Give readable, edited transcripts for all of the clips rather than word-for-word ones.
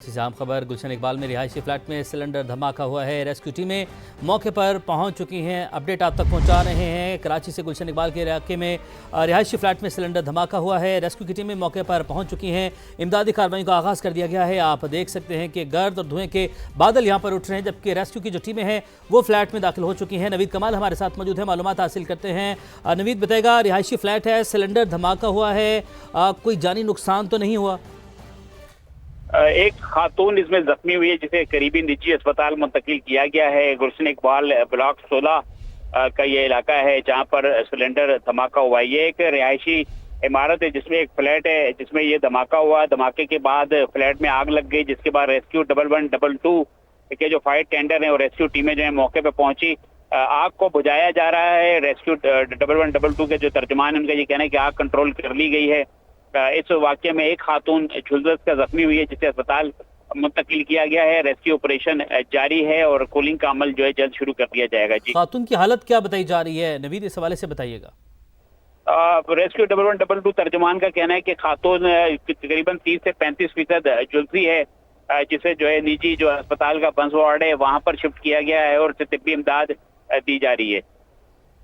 जाम खबर गुलशन इकबाल में रिहायशी फ्लैट में सिलेंडर धमाका हुआ है। रेस्क्यू टीमें मौके पर पहुंच चुकी हैं। अपडेट आप तक पहुंचा रहे हैं। कराची से गुलशन इकबाल के इलाके में रिहायशी फ्लैट में सिलेंडर धमाका हुआ है। रेस्क्यू की टीमें मौके पर पहुंच चुकी हैं। इमदादी कार्रवाई का आगाज़ कर दिया गया है। आप देख सकते हैं कि गर्द और धुएं के बादल यहाँ पर उठ रहे हैं, जबकि रेस्क्यू की जो टीमें हैं वो फ्लैट में दाखिल हो चुकी हैं। नवीद कमाल हमारे साथ मौजूद है, मालूमात हासिल करते हैं। नवीद बताएगा, रिहायशी फ्लैट है, सिलेंडर धमाका हुआ है, कोई जानी नुकसान तो नहीं हुआ? एक खातून इसमें जख्मी हुई है जिसे करीबी निजी अस्पताल मुंतकिल किया गया है। गुलशन इकबाल ब्लॉक 16 का ये इलाका है जहां पर सिलेंडर धमाका हुआ है। ये एक रिहायशी इमारत है जिसमें एक फ्लैट है जिसमें ये धमाका हुआ। धमाके के बाद फ्लैट में आग लग गई, जिसके बाद रेस्क्यू 1112 के जो फायर टेंडर है और रेस्क्यू टीमें जो है मौके पर पहुंची। आग को बुझाया जा रहा है। रेस्क्यू 1112 के जो तर्जुमान है उनका ये कहना है कि आग कंट्रोल कर ली गई है। इस वाकये में एक खातून झुलस का जख्मी हुई है जिसे अस्पताल मुंतकिल किया गया है। रेस्क्यू ऑपरेशन जारी है और कूलिंग का अमल जो है जल्द शुरू कर दिया जाएगा। जी, खातून की हालत क्या बताई जा रही है नवीद, इस हवाले से बताइएगा। रेस्क्यू 1112 तर्जुमान का कहना है कि खातून तकरीबन 30 से 35% झुलसी है, जिसे जो है निजी जो अस्पताल का बंस वार्ड है वहां पर शिफ्ट किया गया है और तिब्बी इमदाद दी जा रही है।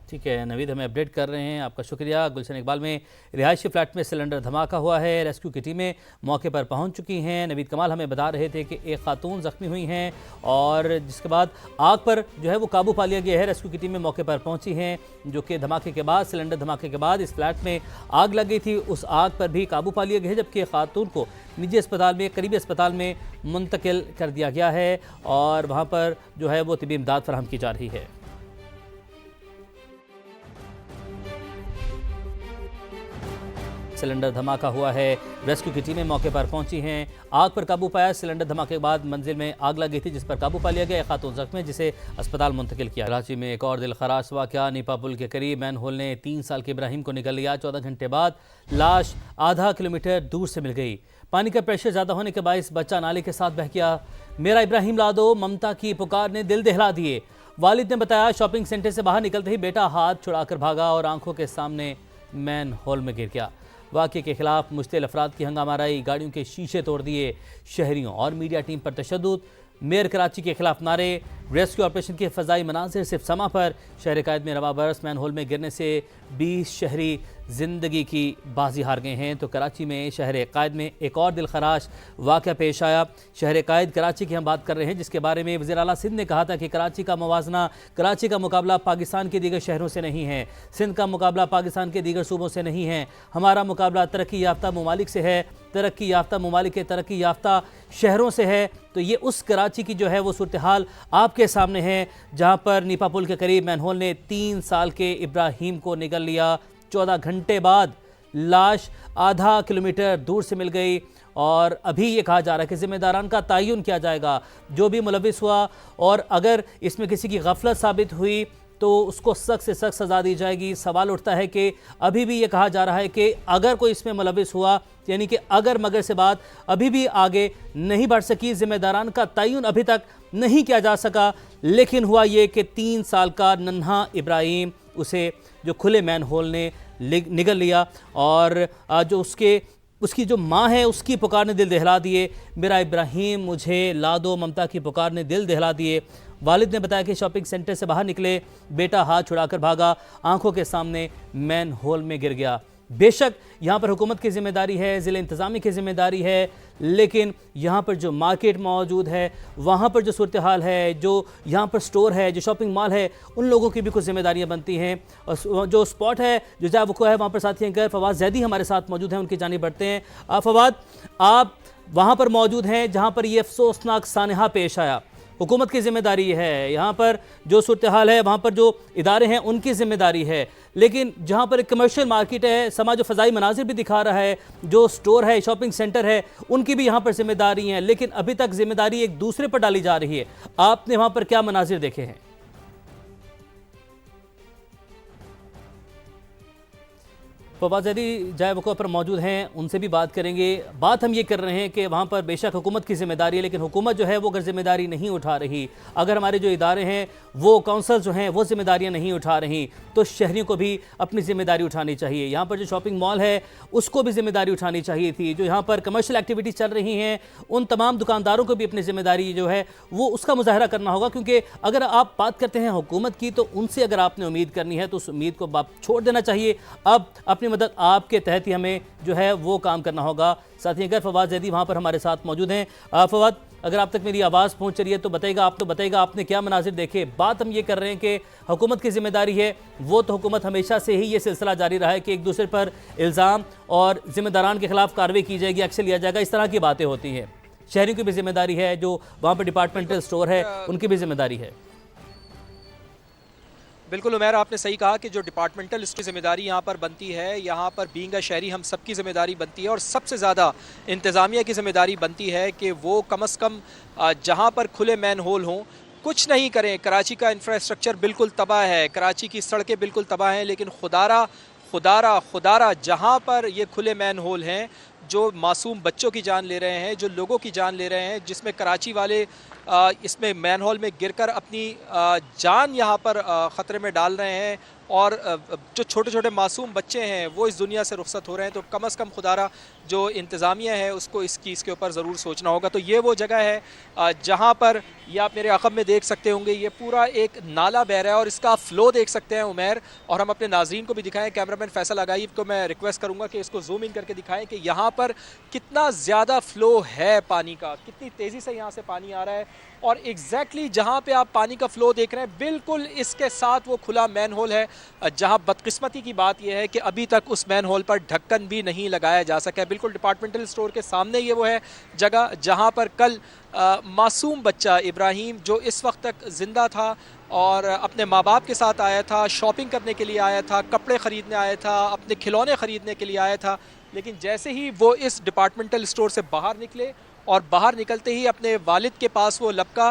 ठीक है नवीद, हमें अपडेट कर रहे हैं, आपका शुक्रिया। गुलशन इकबाल में रिहायशी फ्लैट में सिलेंडर धमाका हुआ है। रेस्क्यू की टीमें मौके पर पहुंच चुकी हैं। नवीद कमाल हमें बता रहे थे कि एक खातून जख्मी हुई हैं और जिसके बाद आग पर जो है वो काबू पा लिया गया है। रेस्क्यू की टीमें मौके पर पहुंची हैं, जो कि धमाके के बाद, सिलेंडर धमाके के बाद इस फ्लैट में आग लग गई थी, उस आग पर भी काबू पा लिया गया है, जबकि खातून को निजी अस्पताल में, करीबी अस्पताल में मुंतकिल कर दिया गया है और वहाँ पर जो है वो तिब्बी इमदाद फराहम की जा रही है। सिलेंडर धमाका हुआ है, रेस्क्यू की टीमें मौके पर पहुंची हैं, आग पर काबू पाया। सिलेंडर धमाके के बाद मंजिल में आग लग गई थी जिस पर काबू पा लिया गया। एक खातून जख्मी जिसे अस्पताल मुंतकिल किया। कराची में एक और दिलखराश वाकया, नीपा पुल के करीब मैन होल ने 3 साल के इब्राहिम को निगल लिया। 14 घंटे बाद लाश आधा किलोमीटर दूर से मिल गई। पानी का प्रेशर ज़्यादा होने के बायस बच्चा नाले के साथ बह गया। मेरा इब्राहिम ला दो, ममता की पुकार ने दिल दहला दिए। वालिद ने बताया, शॉपिंग सेंटर से बाहर निकलते ही बेटा हाथ छुड़ाकर भागा और आंखों के सामने मैन होल में गिर गया। वाक़े के खिलाफ मुश्तिल अफराद की हंगामाराई, गाड़ियों के शीशे तोड़ दिए, शहरियों और मीडिया टीम पर तशद्दुद, मेयर कराची के खिलाफ नारे, रेस्क्यू ऑपरेशन के फ़ज़ाई मनाज़िर सिर्फ समा पर। शहर कायद में रवा बरस मैन होल में गिरने से 20 शहरी ज़िंदगी की बाजी हार गए हैं। तो कराची में शहर कायद में एक और दिलखराश वाक़या पेश आया। शहर कायद कराची की हम बात कर रहे हैं, जिसके बारे में वज़ीर आला सिंध ने कहा था कि कराची का मुवाजना, कराची का मुकाबला पाकिस्तान के दीगर शहरों से नहीं है, सिंध का मुकाबला पाकिस्तान के दीगर सूबों से नहीं है, हमारा मुकाबला तरक्की याफ्ता ममालिक से है, तरक्की याफ्ता ममालिक के तरक्की याफ्ता शहरों से है। तो ये उस कराची की जो है वो सूरत हाल आपके सामने है, जहाँ पर नीपा पुल के करीब मैन होल ने 3 साल के इब्राहिम को निगल लिया। 14 घंटे बाद लाश आधा किलोमीटर दूर से मिल गई और अभी ये कहा जा रहा है कि जिम्मेदारान का तयन किया जाएगा। जो भी मुलविस हुआ और अगर इसमें किसी की गफलत साबित हुई तो उसको सख्त से सख्त सज़ा दी जाएगी। सवाल उठता है कि अभी भी ये कहा जा रहा है कि अगर कोई इसमें मुलविस हुआ, यानी कि अगर मगर से बात अभी भी आगे नहीं बढ़ सकी, जिम्मेदारान का तयन अभी तक नहीं किया जा सका। लेकिन हुआ ये कि 3 साल का नन्हा इब्राहिम, उसे जो खुले मैन होल ने निगल लिया और जो उसकी जो माँ है उसकी पुकार ने दिल दहला दिए। मेरा इब्राहिम मुझे ला दो, ममता की पुकार ने दिल दहला दिए। वालिद ने बताया कि शॉपिंग सेंटर से बाहर निकले, बेटा हाथ छुड़ाकर भागा, आंखों के सामने मैन होल में गिर गया। बेशक यहाँ पर हुकूमत की जिम्मेदारी है, ज़िले इंतज़ामी की जिम्मेदारी है, लेकिन यहाँ पर जो मार्केट मौजूद है, वहाँ पर जो सूरत हाल है, जो यहाँ पर स्टोर है, जो शॉपिंग मॉल है, उन लोगों की भी कुछ जिम्मेदारियाँ बनती हैं। और जो स्पॉट है, जो जगह वक़्फ़ है, वहाँ पर साथी हैं फवाद जैदी हमारे साथ मौजूद हैं, उनकी जानिब बढ़ते हैं। फवाद, आप वहाँ पर मौजूद हैं जहाँ पर ये अफसोसनाक सानहा पेश आया। हुकूमत की जिम्मेदारी है, यहाँ पर जो सूरत हाल है, वहाँ पर जो इदारे हैं उनकी जिम्मेदारी है, लेकिन जहाँ पर एक कमर्शियल मार्केट है, समाज जो फ़ज़ाई मनाजिर भी दिखा रहा है, जो स्टोर है, शॉपिंग सेंटर है, उनकी भी यहाँ पर जिम्मेदारी है, लेकिन अभी तक जिम्मेदारी एक दूसरे पर डाली जा रही है। आपने वहाँ पर क्या मनाजिर देखे हैं? फवाद ज़ैदी जाए वक़्फ़ा पर मौजूद हैं, उनसे भी बात करेंगे। बात हम ये कर रहे हैं कि वहाँ पर बेशक हुकूमत की ज़िम्मेदारी है, लेकिन हुकूमत जो है वो अगर ज़िम्मेदारी नहीं उठा रही, अगर हमारे जो इदारे हैं वो काउंसिल जो हैं वो ज़िम्मेदारियाँ नहीं उठा रही, तो शहरियों को भी अपनी ज़िम्मेदारी उठानी चाहिए। यहाँ पर जो शॉपिंग मॉल है उसको भी ज़िम्मेदारी उठानी चाहिए थी। जो यहाँ पर कमर्शियल एक्टिविटीज़ चल रही हैं उन तमाम दुकानदारों को भी अपनी ज़िम्मेदारी जो है वो उसका मुजाहरा करना होगा, क्योंकि अगर आप बात करते हैं हुकूमत की तो उनसे अगर आपने उम्मीद करनी है तो उस उम्मीद को आप छोड़ देना चाहिए। अब अपनी मदद आपके तहत ही हमें जो है वो काम करना होगा। साथी अगर फवाद ज़ैदी वहाँ पर हमारे साथ मौजूद हैं। फवाद, अगर आप तक मेरी आवाज़ पहुँच रही है तो बताइएगा आपने क्या मनाजिर देखे। बात हम ये कर रहे हैं कि हुकूमत की जिम्मेदारी है, वो तो हुकूमत हमेशा से ही ये सिलसिला जारी रहा है कि एक दूसरे पर इल्ज़ाम और जिम्मेदारान के खिलाफ कार्रवाई की जाएगी, एक्शन लिया जाएगा, इस तरह की बातें होती हैं। शहरियों की भी जिम्मेदारी है, जो वहाँ पर डिपार्टमेंटल स्टोर है उनकी भी जिम्मेदारी है। बिल्कुल उमैर, आपने सही कहा कि जो डिपार्टमेंटल इसकी ज़िम्मेदारी यहाँ पर बनती है, यहाँ पर बीइंग अ शहरी हम सबकी ज़िम्मेदारी बनती है और सबसे ज़्यादा इंतज़ामिया की ज़िम्मेदारी बनती है कि वो कम अज़ कम जहाँ पर खुले मैन होल हों कुछ नहीं करें। कराची का इंफ्रास्ट्रक्चर बिल्कुल तबाह है, कराची की सड़कें बिल्कुल तबाह हैं, लेकिन खुदारा जहाँ पर ये खुले मैन होल हैं जो मासूम बच्चों की जान ले रहे हैं, जो लोगों की जान ले रहे हैं, जिसमें कराची वाले इसमें मैन होल में गिरकर अपनी जान यहाँ पर ख़तरे में डाल रहे हैं और जो छोटे छोटे मासूम बच्चे हैं वो इस दुनिया से रुखसत हो रहे हैं। तो कम अज़ कम खुदारा जो इंतज़ामिया है उसको इसके ऊपर ज़रूर सोचना होगा। तो ये वो जगह है जहाँ पर ये आप मेरे अक़ब में देख सकते होंगे, ये पूरा एक नाला बह रहा है और इसका फ़्लो देख सकते हैं उमैर, और हम अपने नाज़रीन को भी दिखाएं। कैमरामैन फैसल आगाई को मैं रिक्वेस्ट करूँगा कि इसको जूम इन करके दिखाएं कि यहाँ पर कितना ज़्यादा फ़्लो है पानी का, कितनी तेज़ी से यहाँ से पानी आ रहा है। और एग्जैक्टली जहाँ पे आप पानी का फ़्लो देख रहे हैं बिल्कुल इसके साथ वो खुला मैन होल है, जहाँ बदकिस्मती की बात यह है कि अभी तक उस मैन होल पर ढक्कन भी नहीं लगाया जा सका है। बिल्कुल डिपार्टमेंटल स्टोर के सामने ये वो है जगह जहाँ पर कल मासूम बच्चा इब्राहिम जो इस वक्त तक ज़िंदा था और अपने माँ बाप के साथ आया था, शॉपिंग करने के लिए आया था, कपड़े ख़रीदने आया था, अपने खिलौने ख़रीदने के लिए आया था, लेकिन जैसे ही वो इस डिपार्टमेंटल स्टोर से बाहर निकले और बाहर निकलते ही अपने वालिद के पास वो लपका।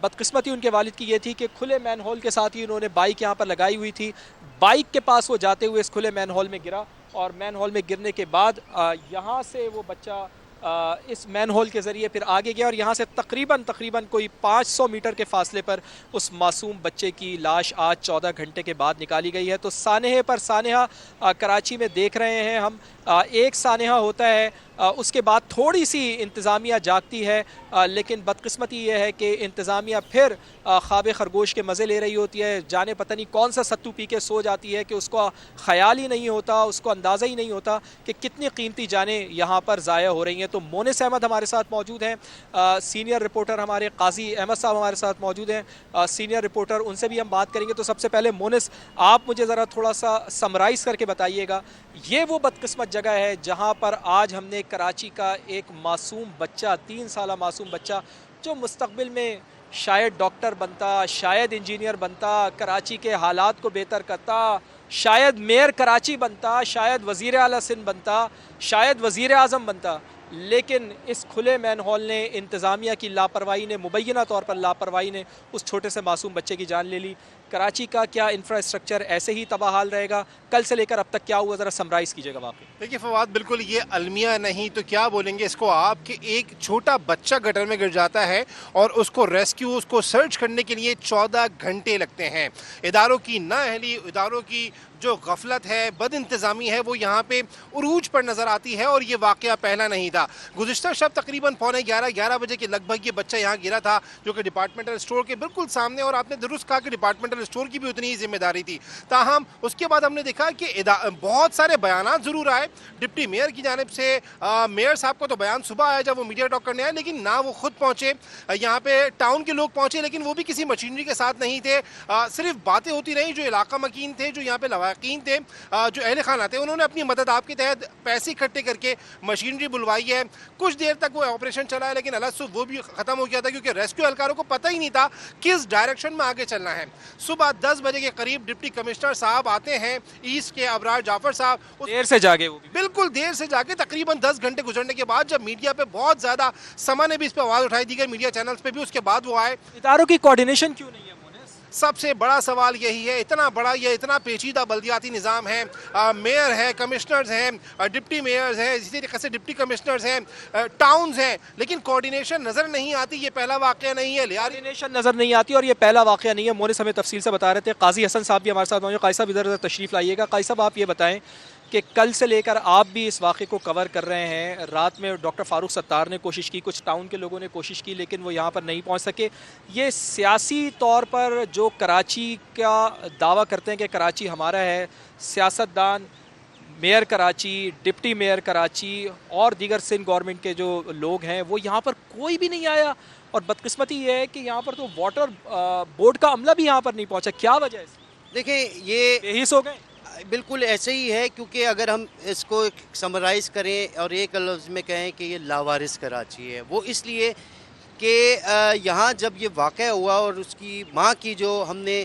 बदकिस्मती उनके वालिद की ये थी कि खुले मैन होल के साथ ही उन्होंने बाइक यहाँ पर लगाई हुई थी, बाइक के पास वो जाते हुए इस खुले मैन होल में गिरा और मैन होल में गिरने के बाद यहाँ से वो बच्चा इस मैन होल के ज़रिए फिर आगे गया और यहाँ से तकरीबन कोई 500 मीटर के फासले पर उस मासूम बच्चे की लाश आज 14 घंटे के बाद निकाली गई है। तो सानहे पर सानहा कराची में देख रहे हैं हम, एक सानहा होता है उसके बाद थोड़ी सी इंतज़ामिया जागती है, लेकिन बदकिस्मती ये है कि इंतज़ामिया फिर ख्वाब खरगोश के मज़े ले रही होती है, जाने पता नहीं कौन सा सत्तू पी के सो जाती है कि उसको ख्याल ही नहीं होता, उसको अंदाज़ा ही नहीं होता कि कितनी कीमती जानें यहाँ पर ज़ाया हो रही हैं। तो मोनिस अहमद हमारे साथ मौजूद हैं, सीनियर रिपोर्टर हमारे काजी अहमद साहब हमारे साथ मौजूद हैं, सीनियर रिपोर्टर, उनसे भी हम बात करेंगे। तो सबसे पहले मोनिस, आप मुझे ज़रा थोड़ा सा समराइज़ करके बताइएगा, ये वो बदकिस्मत जगह है जहाँ पर आज हमने कराची का एक मासूम बच्चा, 3 साला मासूम बच्चा जो मुस्तकबिल में शायद डॉक्टर बनता, शायद इंजीनियर बनता, कराची के हालात को बेहतर करता, शायद मेयर कराची बनता, शायद वज़ीर आला सिंध बनता, शायद वज़ीर आज़म बनता, लेकिन इस खुले मैन हॉल ने, इंतज़ामिया की लापरवाही ने, मुबैना तौर पर लापरवाही ने उस छोटे से मासूम बच्चे की जान ले ली। कराची का क्या इंफ्रास्ट्रक्चर ऐसे ही तबाह हाल रहेगा? कल से लेकर अब तक क्या हुआ, ज़रा समराइज़ कीजिएगा वाकई। देखिए फवाद, बिल्कुल ये अलमिया नहीं तो क्या बोलेंगे इसको आप कि एक छोटा बच्चा गटर में गिर जाता है और उसको रेस्क्यू, उसको सर्च करने के लिए 14 घंटे लगते हैं। इदारों की नाअहली, इदारों की जो गफलत है, बद इंतज़ामी है, वो यहाँ पे उरूज पर नज़र आती है और ये वाक़या पहला नहीं था। गुज़िश्ता शब तकरीबन 11:15 बजे के लगभग ये बच्चा यहाँ गिरा था, जो कि डिपार्टमेंटल स्टोर के बिल्कुल सामने, और आपने दुरुस्त कहा कि डिपार्टमेंटल स्टोर की भी उतनी ही जिम्मेदारी थी। ताहम उसके बाद हमने देखा कि बहुत सारे बयानात ज़रूर आए डिप्टी मेयर की जानिब से। मेयर साहब को तो बयान सुबह आया जब वो मीडिया टॉक करने आए, लेकिन ना वो खुद पहुँचे, यहाँ पे टाउन के लोग पहुँचे, लेकिन वो भी किसी मशीनरी के साथ नहीं थे। सिर्फ बातें होती रही। जो इलाका मकीन थे, जो यहाँ पे लवाकीन थे, जो अहले खाना थे, उन्होंने अपनी मदद आपके तहत पैसे इकट्ठे करके मशीनरी बुलवाई है। कुछ देर तक वो ऑपरेशन चला है, लेकिन अलग से वो भी ख़त्म हो गया था क्योंकि रेस्क्यू एहलकारों को पता ही नहीं था किस डायरेक्शन में आगे चलना है। सुबह 10 बजे के करीब डिप्टी कमिश्नर साहब आते हैं, ईस्ट के अबरार जाफर साहब, देर से जागे, वो भी बिल्कुल देर से जाके, तकरीबन 10 घंटे गुजरने के बाद, जब मीडिया पे बहुत ज़्यादा समय ने भी इस पर आवाज़ उठाई दी गई, मीडिया चैनल्स पे भी, उसके बाद वो आए। इदारों की कोऑर्डिनेशन क्यों नहीं है मोनिस? सबसे बड़ा सवाल यही है, इतना बड़ा ये इतना पेचीदा बल्दियाती निज़ाम है, मेयर है, कमिश्नर्स हैं, डिप्टी मेयर्स हैं, इसी तरीके से डिप्टी कमिश्नर्स हैं, टाउन्स हैं, लेकिन कोऑर्डिनेशन नज़र नहीं आती। ये पहला वाक़या नहीं है, कोऑर्डिनेशन नज़र नहीं आती और ये पहला वाक़या नहीं है। मोनिस हमें तफसील से बता रहे थे। काजी हसन साहब भी हमारे साथ मौजूद। काजी साहब इधर तशरीफ़ लाइएगा। काजी साहब आप ये बताएं कि कल से लेकर आप भी इस वाक़े को कवर कर रहे हैं। रात में डॉक्टर फ़ारूक सत्तार ने कोशिश की, कुछ टाउन के लोगों ने कोशिश की, लेकिन वो यहाँ पर नहीं पहुँच सके। ये सियासी तौर पर जो कराची का दावा करते हैं कि कराची हमारा है, सियासतदान, mayor Karachi, deputy mayor Karachi और दीगर सिंध गवर्नमेंट के जो लोग हैं, वो यहाँ पर कोई भी नहीं आया। और बदकिस्मती ये है कि यहाँ पर तो वाटर बोर्ड का अमला भी यहाँ पर नहीं पहुँचा। क्या वजह है? देखें, ये बेहिस हो गए। बिल्कुल ऐसे ही है, क्योंकि अगर हम इसको समराइज़ करें और एक लफ्ज़ में कहें कि ये लावारिस कराची है, वो इसलिए कि यहाँ जब ये वाक़या हुआ और उसकी माँ की जो हमने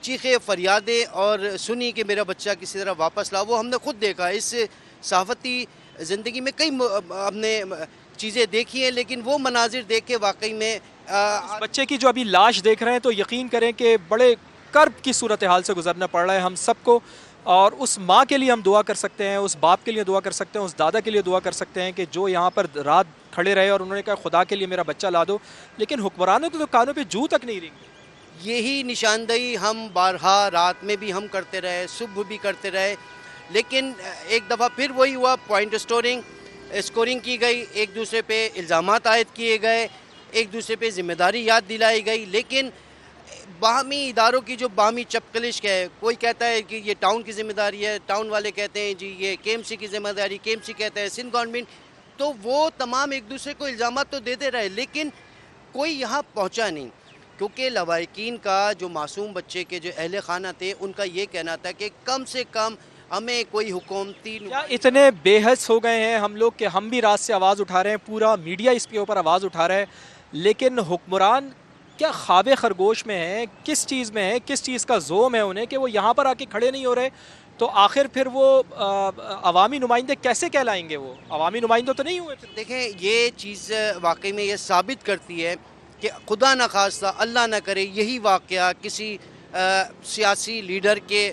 चीखें फरियादें और सुनी कि मेरा बच्चा किसी तरह वापस ला, वो हमने खुद देखा। इस सहाफ़ती ज़िंदगी में कई हमने चीज़ें देखी हैं, लेकिन वो मनाजिर देख के वाकई में उस बच्चे की जो अभी लाश देख रहे हैं तो यकीन करें कि बड़े कर्ब की सूरत हाल से गुजरना पड़ रहा है हम सबको। और उस माँ के लिए हम दुआ कर सकते हैं, उस बाप के लिए दुआ कर सकते हैं, उस दादा के लिए दुआ कर सकते हैं कि जो यहाँ पर रात खड़े रहे और उन्होंने कहा खुदा के लिए मेरा बच्चा ला दो, लेकिन हुक्मरानों के तो कानों पे जू तक नहीं रेंगे। यही निशानदेही हम बारहा रात में भी हम करते रहे, सुबह भी करते रहे, लेकिन एक दफ़ा फिर वही हुआ, पॉइंट स्कोरिंग की गई, एक दूसरे पे इल्ज़ामात आयद किए गए, एक दूसरे पे ज़िम्मेदारी याद दिलाई गई। लेकिन बाहमी इदारों की जो बाहमी चपकलिश है, कोई कहता है कि ये टाउन की ज़िम्मेदारी है, टाउन वाले कहते हैं जी ये KMC की ज़िम्मेदारी, KMC कहता है सिंध गवर्नमेंट, तो वो तमाम एक दूसरे को इल्ज़ामात तो देते रहे, लेकिन कोई यहाँ पहुँचा नहीं। क्योंकि लवाहिकीन का जो मासूम बच्चे के जो अहले खाना थे, उनका ये कहना था कि कम से कम हमें कोई हुकूमती। क्या इतने बेहस हो गए हैं हम लोग कि हम भी रात से आवाज़ उठा रहे हैं, पूरा मीडिया इसके ऊपर आवाज़ उठा रहा है, लेकिन हुक्मरान क्या ख्वाब खरगोश में है? किस चीज़ में है, किस चीज़ का जोम है उन्हें कि वो यहाँ पर आके खड़े नहीं हो रहे? तो आखिर फिर वो अवामी नुमाइंदे कैसे कहलाएंगे? वो अवामी नुमाइंदे तो नहीं हुए फिर। देखें, ये चीज़ वाकई में ये साबित करती है कि खुदा न खास्ता, अल्लाह न करे, यही वाक़या किसी सियासी लीडर के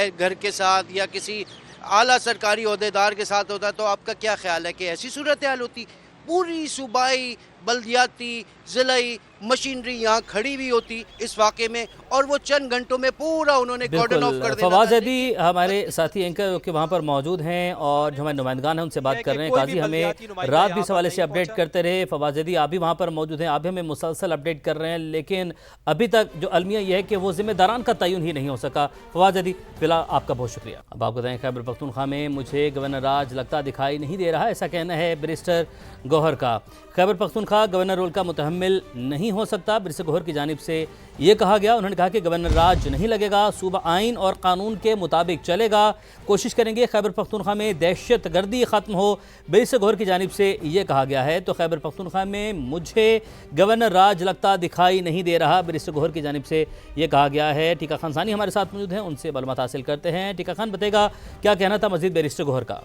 घर के साथ या किसी आला सरकारी ओहदेदार के साथ होता, तो आपका क्या ख्याल है कि ऐसी सूरत हाल होती? पूरी सूबाई, बल्दियाती, ज़िलाई मशीनरी यहाँ खड़ी भी होती इस वाक़े में, और वो चंद घंटों में पूरा उन्होंने कॉर्डन ऑफ कर दिया। फवाद ज़ैदी हमारे साथी एंकर के वहाँ पर मौजूद हैं और जो हमारे नुमाइंदगान हैं उनसे बात कर रहे हैं। काजी हमें रात भी सवाल से अपडेट करते रहे। फवाद ज़ैदी आप भी वहाँ पर मौजूद हैं, आप भी हमें मुसलसल अपडेट कर रहे हैं, लेकिन अभी तक जो अलमिया यह है कि वो जिम्मेदारान का तयन ही नहीं हो सका। फवाद ज़ैदी फिलहाल आपका बहुत शुक्रिया। अब आपको बताएं, खैबर पख्तूनख्वा में मुझे गवर्नर राज लगता दिखाई नहीं दे रहा, ऐसा कहना है बैरिस्टर गौहर का। खैबर पख्तूनख्वा गवर्नर रोल का मुतहम्मिल नहीं हो सकता, बैरिस्टर गौहर की जानिब से ये कहा गया। उन्होंने कहा कि गवर्नर राज नहीं लगेगा, सूबा आइन और कानून के मुताबिक चलेगा, कोशिश करेंगे खैबर पख्तूनख्वा में दहशत गर्दी ख़त्म हो, बैरिस्टर गौहर की जानिब से ये कहा गया है। तो खैबर पख्तूनख्वा में मुझे गवर्नर राज लगता दिखाई नहीं दे रहा, बैरिस्टर गौहर की जानिब से ये कहा गया है। टीका खान सानी हमारे साथ मौजूद हैं, उनसे मालूमात हासिल करते हैं। टीका खान बताएगा क्या कहना था मजीद बैरिस्टर गौहर का?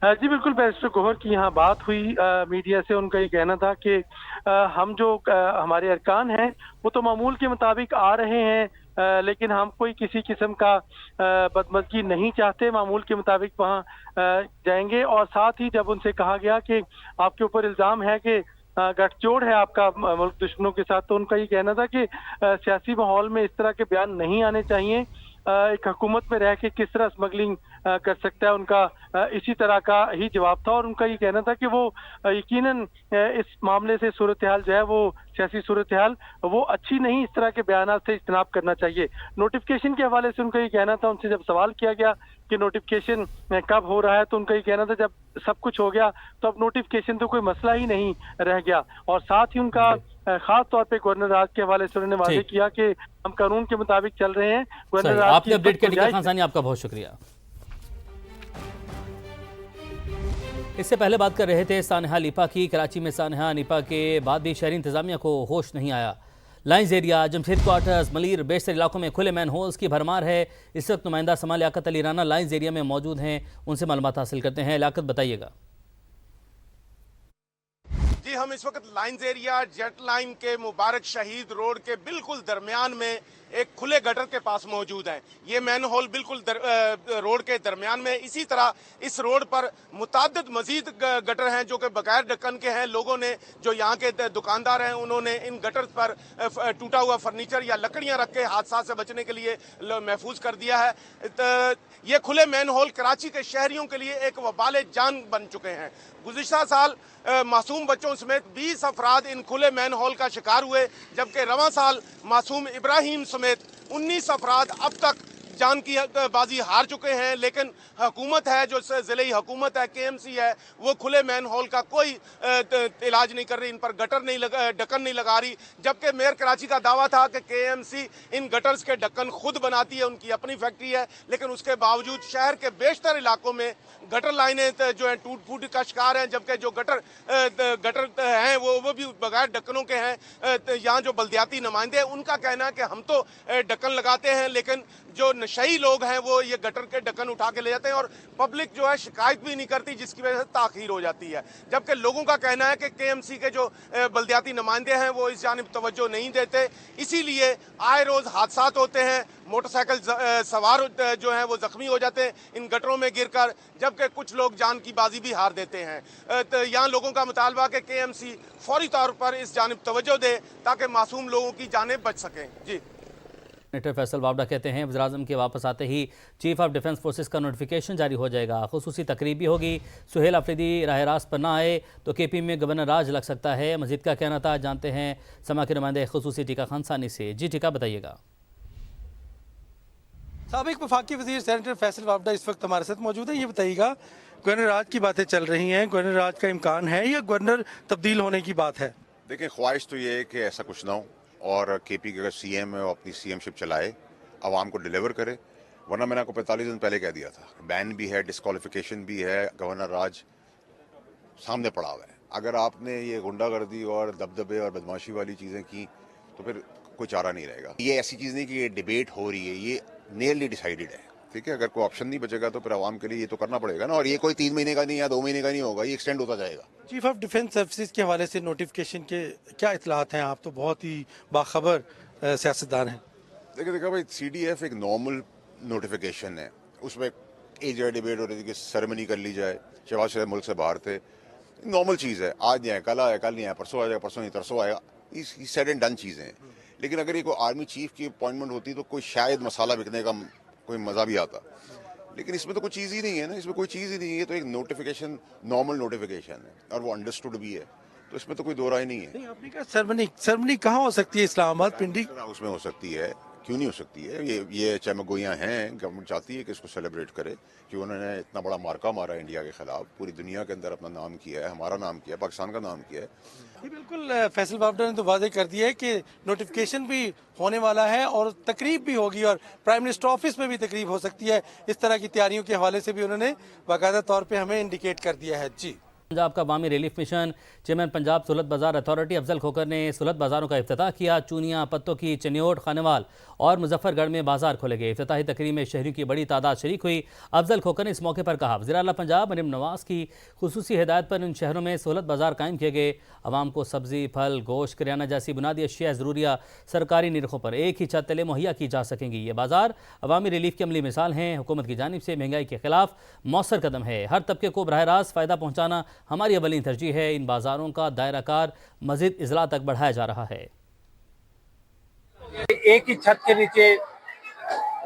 जी बिल्कुल, बैरिस्टर गौहर की यहाँ बात हुई मीडिया से। उनका ये कहना था कि हम जो हमारे अरकान हैं वो तो मामूल के मुताबिक आ रहे हैं, लेकिन हम कोई किसी किस्म का बदमज़गी नहीं चाहते, मामूल के मुताबिक वहाँ जाएंगे। और साथ ही जब उनसे कहा गया कि आपके ऊपर इल्ज़ाम है कि गठजोड़ है आपका मुल्क दुश्मनों के साथ, तो उनका ये कहना था कि सियासी माहौल में इस तरह के बयान नहीं आने चाहिए। एक हुकूमत में रह के किस तरह स्मगलिंग कर सकता है, उनका इसी तरह का ही जवाब था। और उनका ये कहना था कि वो यकीनन इस मामले से सूरत हाल जो है वो सियासी सूरत हाल वो अच्छी नहीं, इस तरह के बयान से इज्तनाब करना चाहिए। नोटिफिकेशन के हवाले से उनका ये कहना था, उनसे जब सवाल किया गया कि नोटिफिकेशन कब हो रहा है, तो उनका ये कहना था जब सब कुछ हो गया तो अब नोटिफिकेशन तो कोई मसला ही नहीं रह गया। और साथ ही उनका खास तौर पे गवर्नर राज के हवाले से उन्होंने वादे किया कि हम कानून के मुताबिक चल रहे हैं। गवर्नर राज आपने अपडेट किया। टीका खान सानी आपका बहुत शुक्रिया। इससे पहले बात कर रहे थे सानहा लीपा की। कराची में सानहा लीपा के बाद भी शहरी इंतजामिया को होश नहीं आया। Lines area, Jamshed quarters, Malir, बेशतर इलाकों में खुले मैन होल्स की भरमार है। इस वक्त नुमाइंदा समा लियाकत अली राना लाइन्स एरिया में मौजूद हैं, उनसे मालूमात हासिल करते हैं। लियाकत बताइएगा। जी, हम इस वक्त लाइन्स एरिया जेट लाइन के मुबारक शहीद रोड के बिल्कुल दरमियान में एक खुले गटर के पास मौजूद है। ये मैन होल बिल्कुल रोड के दरमियान में। इसी तरह इस रोड पर मुताद्दिद मजीद गटर हैं जो कि बगैर ढक्कन के हैं। लोगों ने, जो यहाँ के दुकानदार हैं, उन्होंने इन गटर पर टूटा हुआ फर्नीचर या लकड़ियाँ रख के हादसा से बचने के लिए महफूज कर दिया है। ये खुले मैन होल कराची के शहरियों के लिए एक वबाल जान बन चुके हैं। गुज़िश्ता साल मासूम बच्चों समेत 20 अफराद इन खुले मैन होल का शिकार हुए, जबकि रवां साल मासूम इब्राहिम समेत 19 अफराद अब तक जान की बाजी हार चुके हैं। लेकिन हुकूमत है, जो ज़िले हुकूमत है, KMC है, वो खुले मैन होल का कोई इलाज नहीं कर रही, इन पर गटर नहीं ढक्कन नहीं लगा रही। जबकि मेयर कराची का दावा था कि KMC इन गटर्स के ढक्कन खुद बनाती है, उनकी अपनी फैक्ट्री है। लेकिन उसके बावजूद शहर के बेशतर इलाकों में गटर लाइनें जो हैं टूट फूट का शिकार हैं, जबकि जो गटर हैं वो भी बगैर ढक्कनों के हैं। यहाँ जो बल्दियाती नुमाइंदे हैं, उनका कहना है कि हम तो ढक्कन लगाते हैं, लेकिन जो नशई लोग हैं वो ये गटर के ढक्कन उठा के ले जाते हैं और पब्लिक जो है शिकायत भी नहीं करती, जिसकी वजह से ताखीर हो जाती है। जबकि लोगों का कहना है कि KMC के जो बल्दियाती नुमाइंदे हैं वो इस जानिब तवज्जो नहीं देते, इसीलिए आए रोज़ हादसात होते हैं। मोटरसाइकिल सवार जो हैं वो जख्मी हो जाते हैं इन गटरों में गिरकर, जबकि कुछ लोग जान की बाजी भी हार देते हैं। तो यहाँ लोगों का मुतालबा कि KMC फौरी तौर पर इस जानिब तवज्जो दे ताकि मासूम लोगों की जानें बच सकें। जी, सेनेटर फैसल वावडा कहते हैं वज़ीर-ए-आज़म के वापस आते ही चीफ ऑफ डिफेंस फोर्सेस का नोटिफिकेशन जारी हो जाएगा। खुसूसी तकरीब भी होगी। सुहेल अफरीदी राह रास्त पर ना आए तो KP में गवर्नर राज लग सकता है। मजीद क्या कहना था, जानते हैं समा के नुमाइंदे खुसूसी टीका खान सानी से। जी टीका, बताइएगा। साबिक वफाकी वज़ीर सेनेटर फैसल वावडा इस वक्त हमारे साथ मौजूद है। ये बताइएगा, गवर्नर राज की बातें चल रही हैं, गवर्नर राज का इम्कान है या गवर्नर तब्दील होने की बात है? देखिए, ख्वाहिश तो ये है कि ऐसा कुछ ना हो और KP के अगर CM है वो अपनी CMशिप चलाए, आवाम को डिलीवर करे। वरना मैंने आपको 45 दिन पहले कह दिया था, बैन भी है, डिस्क्वालिफिकेशन भी है, गवर्नर राज सामने पड़ा हुआ है। अगर आपने ये गुंडागर्दी और दबदबे और बदमाशी वाली चीज़ें की तो फिर कोई चारा नहीं रहेगा। ये ऐसी चीज़ नहीं कि ये डिबेट हो रही है, ये नियरली डिसाइडेड है। ठीक है, अगर कोई ऑप्शन नहीं बचेगा तो फिर आवाम के लिए ये तो करना पड़ेगा ना। और ये कोई 3 महीने का नहीं या 2 महीने का नहीं होगा, ये एक्सटेंड होता जाएगा। चीफ ऑफ डिफेंस सर्विसेज के हवाले से नोटिफिकेशन के क्या इतलात हैं? आप तो बहुत ही बाखबर सियासतदान हैं। देखिए भाई, CDF एक नॉर्मल नोटिफिकेशन है, उसमें एक जगह डिबेट हो रही थी कि सेरेमनी कर ली जाए, शहबाज शरीफ मुल्क से बाहर थे, नॉर्मल चीज़ है। आज नहीं आया, कल आया, कल नहीं आया, परसों आ जाएगा, परसों नहीं तरसों आएगा, ये सेड एंड डन चीज़ें हैं। लेकिन अगर ये कोई आर्मी चीफ की अपॉइंटमेंट होती तो कोई शायद मसाला बिकने का कोई मज़ा भी आता, लेकिन इसमें तो कोई चीज़ ही नहीं है ना, इसमें कोई चीज़ ही नहीं है। तो एक नोटिफिकेशन, नॉर्मल नोटिफिकेशन है और वो अंडरस्टूड भी है, तो इसमें तो कोई दो राय नहीं है। नहीं, आपने कहा सेरेमनी कहाँ हो सकती है? इस्लामाबाद, पिंडी उसमें हो सकती है, क्यों नहीं हो सकती है? ये चमगोइयाँ हैं, गवर्नमेंट चाहती है कि इसको सेलिब्रेट करे कि उन्होंने इतना बड़ा मार्का मारा इंडिया के खिलाफ, पूरी दुनिया के अंदर अपना नाम किया है, हमारा नाम किया है, पाकिस्तान का नाम किया है। जी बिल्कुल, फैसल वावडा ने तो वादे कर दिया है कि नोटिफिकेशन भी होने वाला है और तकरीब भी होगी और प्राइम मिनिस्टर ऑफिस में भी तकरीब हो सकती है। इस तरह की तैयारियों के हवाले से भी उन्होंने बाकायदा तौर पर हमें इंडिकेट कर दिया है। जी, पंजाब का अवामी रिलीफ मिशन चेयरमैन पंजाब सुलत बाजार अथॉरिटी अफजल खोकर ने सुलत बाजारों का इफ्तिताह किया। चूनिया, पत्तों की, चनियोट, खानेवाल और मुजफ्फरगढ़ में बाजार खोले गए। इफ्तिताही तकरीब में शहरियों की बड़ी तादाद शरीक हुई। अफजल खोकर ने इस मौके पर कहा, वज़ीर आला पंजाब मरीम नवाज की खुसूसी हिदायत पर इन शहरों में सहूलत बाजार कायम किए गए। आवाम को सब्जी, फल, गोश्त, करियाना जैसी बुनियादी अशिया ज़रूरिया सरकारी निरखों पर एक ही छत तले मुहैया की जा सकेंगी। ये बाजार अवामी रिलीफ की अमली मिसाल हैं। हुकूमत की जानिब से महंगाई के खिलाफ मौसर कदम है। हर तबके को बराह रास्त फ़ायदा पहुँचाना हमारी अवलीन तरजीह है। इन बाजारों का दायरा कार मजीद इजला तक बढ़ाया जा रहा है। एक ही छत के नीचे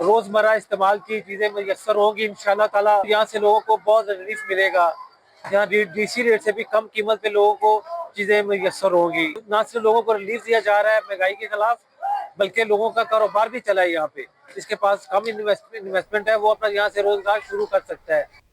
रोजमर्रा इस्तेमाल की चीजें मुयस्सर होंगी इंशाल्लाह ताला। यहाँ से लोगों को बहुत रिलीफ मिलेगा। यहाँ DC रेट से भी कम कीमत पे लोगों को चीजें मुयस्सर होंगी। ना सिर्फ लोगों को रिलीफ दिया जा रहा है महंगाई के खिलाफ, बल्कि लोगों का कारोबार भी चला है। यहाँ पे जिसके पास कम इन्वेस्टमेंट है वो अपना यहाँ से रोजगार शुरू कर सकता है।